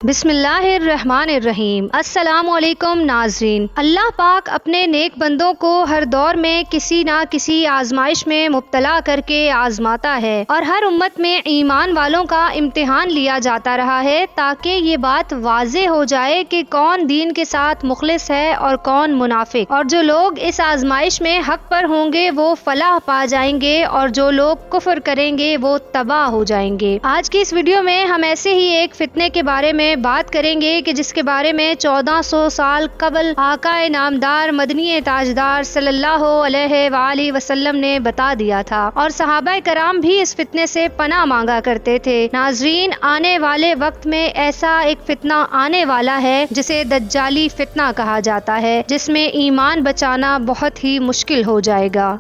بسم اللہ الرحمن الرحیم۔ السلام علیکم ناظرین، اللہ پاک اپنے نیک بندوں کو ہر دور میں کسی نہ کسی آزمائش میں مبتلا کر کے آزماتا ہے، اور ہر امت میں ایمان والوں کا امتحان لیا جاتا رہا ہے تاکہ یہ بات واضح ہو جائے کہ کون دین کے ساتھ مخلص ہے اور کون منافق، اور جو لوگ اس آزمائش میں حق پر ہوں گے وہ فلاح پا جائیں گے اور جو لوگ کفر کریں گے وہ تباہ ہو جائیں گے۔ آج کی اس ویڈیو میں ہم ایسے ہی ایک فتنے کے بارے میں بات کریں گے کہ جس کے بارے میں 1400 سال قبل آقا نامدار مدنی تاجدار صلی اللہ علیہ وآلہ وسلم نے بتا دیا تھا، اور صحابہ کرام بھی اس فتنے سے پناہ مانگا کرتے تھے۔ ناظرین، آنے والے وقت میں ایسا ایک فتنہ آنے والا ہے جسے دجالی فتنہ کہا جاتا ہے، جس میں ایمان بچانا بہت ہی مشکل ہو جائے گا۔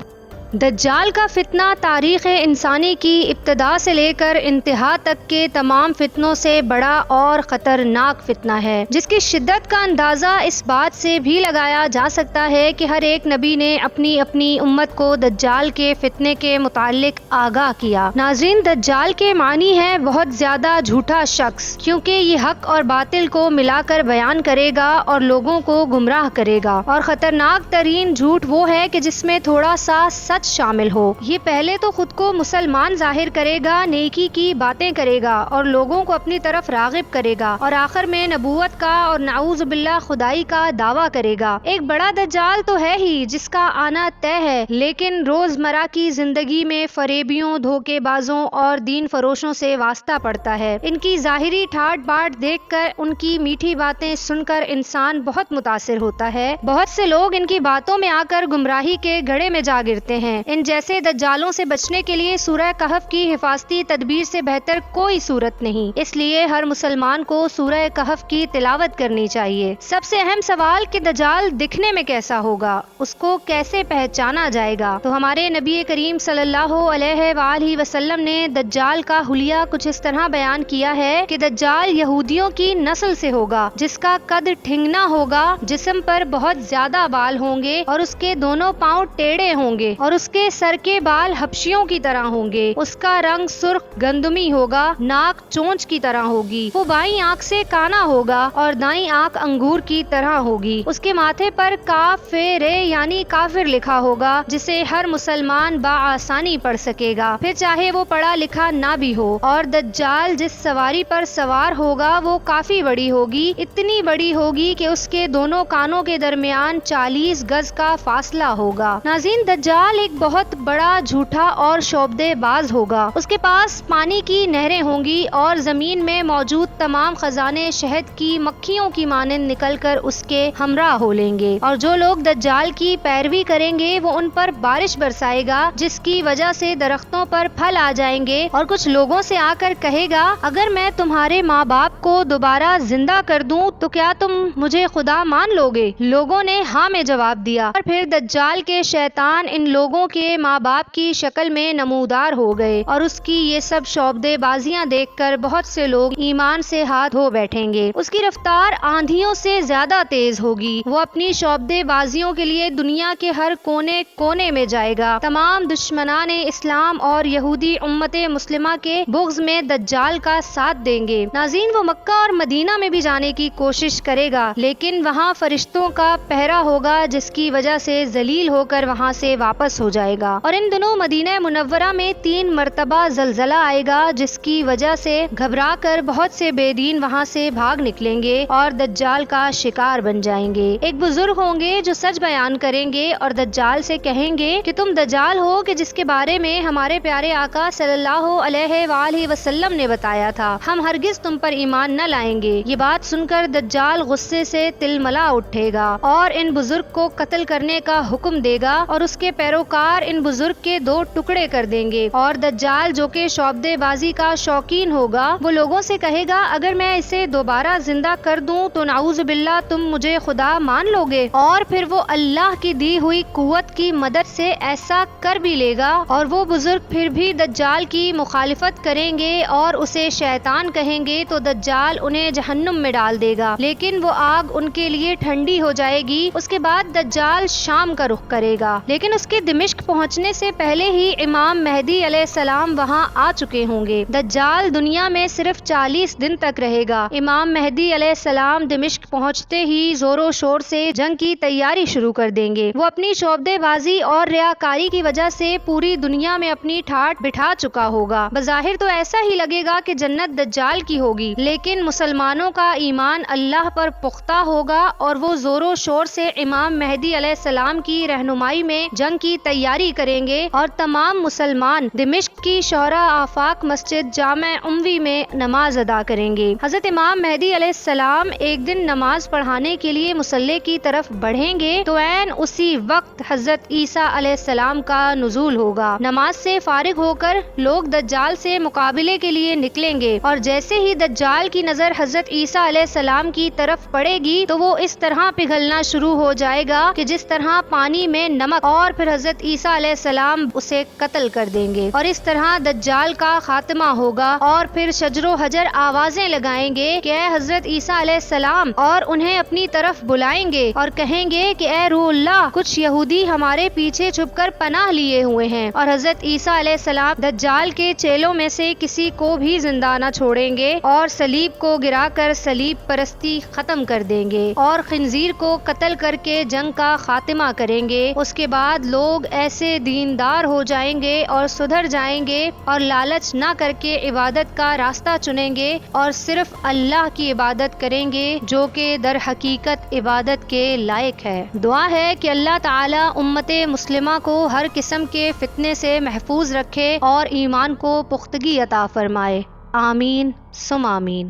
دجال کا فتنہ تاریخ انسانی کی ابتدا سے لے کر انتہا تک کے تمام فتنوں سے بڑا اور خطرناک فتنہ ہے، جس کی شدت کا اندازہ اس بات سے بھی لگایا جا سکتا ہے کہ ہر ایک نبی نے اپنی اپنی امت کو دجال کے فتنے کے متعلق آگاہ کیا۔ ناظرین، دجال کے معنی ہے بہت زیادہ جھوٹا شخص، کیونکہ یہ حق اور باطل کو ملا کر بیان کرے گا اور لوگوں کو گمراہ کرے گا، اور خطرناک ترین جھوٹ وہ ہے کہ جس میں تھوڑا سا سچ شامل ہو۔ یہ پہلے تو خود کو مسلمان ظاہر کرے گا، نیکی کی باتیں کرے گا اور لوگوں کو اپنی طرف راغب کرے گا، اور آخر میں نبوت کا اور نعوذ باللہ خدائی کا دعویٰ کرے گا۔ ایک بڑا دجال تو ہے ہی جس کا آنا طے ہے، لیکن روزمرہ کی زندگی میں فریبیوں، دھوکے بازوں اور دین فروشوں سے واسطہ پڑتا ہے۔ ان کی ظاہری ٹھاٹ باٹ دیکھ کر، ان کی میٹھی باتیں سن کر انسان بہت متاثر ہوتا ہے۔ بہت سے لوگ ان کی باتوں میں آ کر گمراہی کے گڑھے میں جا گرتے ہیں۔ ان جیسے دجالوں سے بچنے کے لیے سورہ کہف کی حفاظتی تدبیر سے بہتر کوئی صورت نہیں، اس لیے ہر مسلمان کو سورہ کہف کی تلاوت کرنی چاہیے۔ سب سے اہم سوال کہ دجال دکھنے میں کیسا ہوگا، اس کو کیسے پہچانا جائے گا؟ تو ہمارے نبی کریم صلی اللہ علیہ وآلہ وسلم نے دجال کا حلیہ کچھ اس طرح بیان کیا ہے کہ دجال یہودیوں کی نسل سے ہوگا، جس کا قد ٹھنگنا ہوگا، جسم پر بہت زیادہ بال ہوں گے اور اس کے دونوں پاؤں ٹیڑھے ہوں گے، اور اس کے سر کے بال حبشیوں کی طرح ہوں گے۔ اس کا رنگ سرخ گندمی ہوگا، ناک چونچ کی طرح ہوگی، وہ بائیں آنکھ سے کانا ہوگا اور دائیں آنکھ انگور کی طرح ہوگی۔ اس کے ماتھے پر کافر یعنی کافر لکھا ہوگا، جسے ہر مسلمان بآسانی پڑھ سکے گا، پھر چاہے وہ پڑھا لکھا نہ بھی ہو۔ اور دجال جس سواری پر سوار ہوگا وہ کافی بڑی ہوگی، اتنی بڑی ہوگی کہ اس کے دونوں کانوں کے درمیان 40 گز کا فاصلہ ہوگا۔ ناظرین، دجال ایک بہت بڑا جھوٹا اور شعبدے باز ہوگا۔ اس کے پاس پانی کی نہریں ہوں گی اور زمین میں موجود تمام خزانے شہد کی مکھیوں کی مانند نکل کر اس کے ہمراہ ہو لیں گے، اور جو لوگ دجال کی پیروی کریں گے وہ ان پر بارش برسائے گا، جس کی وجہ سے درختوں پر پھل آ جائیں گے، اور کچھ لوگوں سے آ کر کہے گا اگر میں تمہارے ماں باپ کو دوبارہ زندہ کر دوں تو کیا تم مجھے خدا مان لو گے؟ لوگوں نے ہاں میں جواب دیا، اور پھر دجال کے شیطان ان لوگوں کے ماں باپ کی شکل میں نمودار ہو گئے، اور اس کی یہ سب شعبدے بازیاں دیکھ کر بہت سے لوگ ایمان سے ہاتھ دھو بیٹھیں گے۔ اس کی رفتار آندھیوں سے زیادہ تیز ہوگی، وہ اپنی شعبدے بازیوں کے لیے دنیا کے ہر کونے کونے میں جائے گا۔ تمام دشمنان اسلام اور یہودی امت مسلمہ کے بغض میں دجال کا ساتھ دیں گے۔ ناظرین، وہ مکہ اور مدینہ میں بھی جانے کی کوشش کرے گا، لیکن وہاں فرشتوں کا پہرا ہوگا، جس کی وجہ سے ذلیل ہو کر وہاں سے واپس ہو جائے گا۔ اور ان دنوں مدینہ منورہ میں 3 مرتبہ زلزلہ آئے گا، جس کی وجہ سے گھبرا کر بہت سے بے دین وہاں سے بھاگ نکلیں گے اور دجال کا شکار بن جائیں گے۔ ایک بزرگ ہوں گے جو سچ بیان کریں گے اور دجال سے کہیں گے کہ تم دجال ہو کہ جس کے بارے میں ہمارے پیارے آقا صلی اللہ علیہ وآلہ وسلم نے بتایا تھا، ہم ہرگز تم پر ایمان نہ لائیں گے۔ یہ بات سن کر دجال غصے سے تلملا اٹھے گا اور ان بزرگ کو قتل کرنے کا حکم دے گا، اور اس کے پیروکار ان بزرگ کے 2 ٹکڑے کر دیں گے، اور دجال جو کہ شعبدے بازی کا شوقین ہوگا وہ لوگوں سے کہے گا اگر میں اسے دوبارہ زندہ کر دوں تو نعوذ باللہ تم مجھے خدا مان لو گے، اور پھر وہ اللہ کی دی ہوئی قوت کی مدد سے ایسا کر بھی لے گا، اور وہ بزرگ پھر بھی دجال کی مخالفت کریں گے اور اسے شیطان کہیں گے تو دجال انہیں جہنم میں ڈال دے گا، لیکن وہ آگ ان کے لیے ٹھنڈی ہو جائے گی۔ اس کے بعد دجال شام کا رخ کرے گا، لیکن اس کے دمشق پہنچنے سے پہلے ہی امام مہدی علیہ السلام وہاں آ چکے ہوں گے۔ دجال دنیا میں صرف 40 دن تک رہے گا۔ امام مہدی علیہ السلام دمشق پہنچتے ہی زور و شور سے جنگ کی تیاری شروع کر دیں گے۔ وہ اپنی شعبدے بازی اور ریاکاری کی وجہ سے پوری دنیا میں اپنی ٹھاٹ بٹھا چکا ہوگا۔ بظاہر تو ایسا ہی لگے گا کہ جنت دجال کی ہوگی، لیکن مسلمانوں کا ایمان اللہ پر پختہ ہوگا اور وہ زور و شور سے امام مہدی علیہ السلام کی رہنمائی میں جنگ کی تیاری کریں گے اور تمام مسلمان دمشق کی شورا آفاق مسجد جامع اموی میں نماز ادا کریں گے۔ حضرت امام مہدی علیہ السلام ایک دن نماز پڑھانے کے لیے مصلی کی طرف بڑھیں گے تو عین اسی وقت حضرت عیسیٰ علیہ السلام کا نزول ہوگا۔ نماز سے فارغ ہو کر لوگ دجال سے مقابلے کے لیے نکلیں گے اور جیسے ہی دجال کی نظر حضرت عیسیٰ علیہ السلام کی طرف پڑے گی تو وہ اس طرح پگھلنا شروع ہو جائے گا کہ جس طرح پانی میں نمک، اور پھر حضرت عیسیٰ علیہ السلام اسے قتل کر دیں گے اور اس طرح دجال کا خاتمہ ہوگا۔ اور پھر شجر و حجر آوازیں لگائیں گے کہ اے حضرت عیسیٰ علیہ السلام، اور انہیں اپنی طرف بلائیں گے اور کہیں گے کہ اے روح اللہ، کچھ یہودی ہمارے پیچھے چھپ کر پناہ لیے ہوئے ہیں، اور حضرت عیسیٰ علیہ السلام دجال کے چیلوں میں سے کسی کو بھی زندہ نہ چھوڑیں گے اور صلیب کو گرا کر صلیب پرستی ختم کر دیں گے اور خنزیر کو قتل کر کے جنگ کا خاتمہ کریں گے۔ اس کے بعد لوگ ایسے دیندار ہو جائیں گے اور سدھر جائیں گے اور لالچ نہ کر کے عبادت کا راستہ چنیں گے اور صرف اللہ کی عبادت کریں گے جو کہ در حقیقت عبادت کے لائق ہے۔ دعا ہے کہ اللہ تعالی امت مسلمہ کو ہر قسم کے فتنے سے محفوظ رکھے اور ایمان کو پختگی عطا فرمائے۔ آمین ثم آمین۔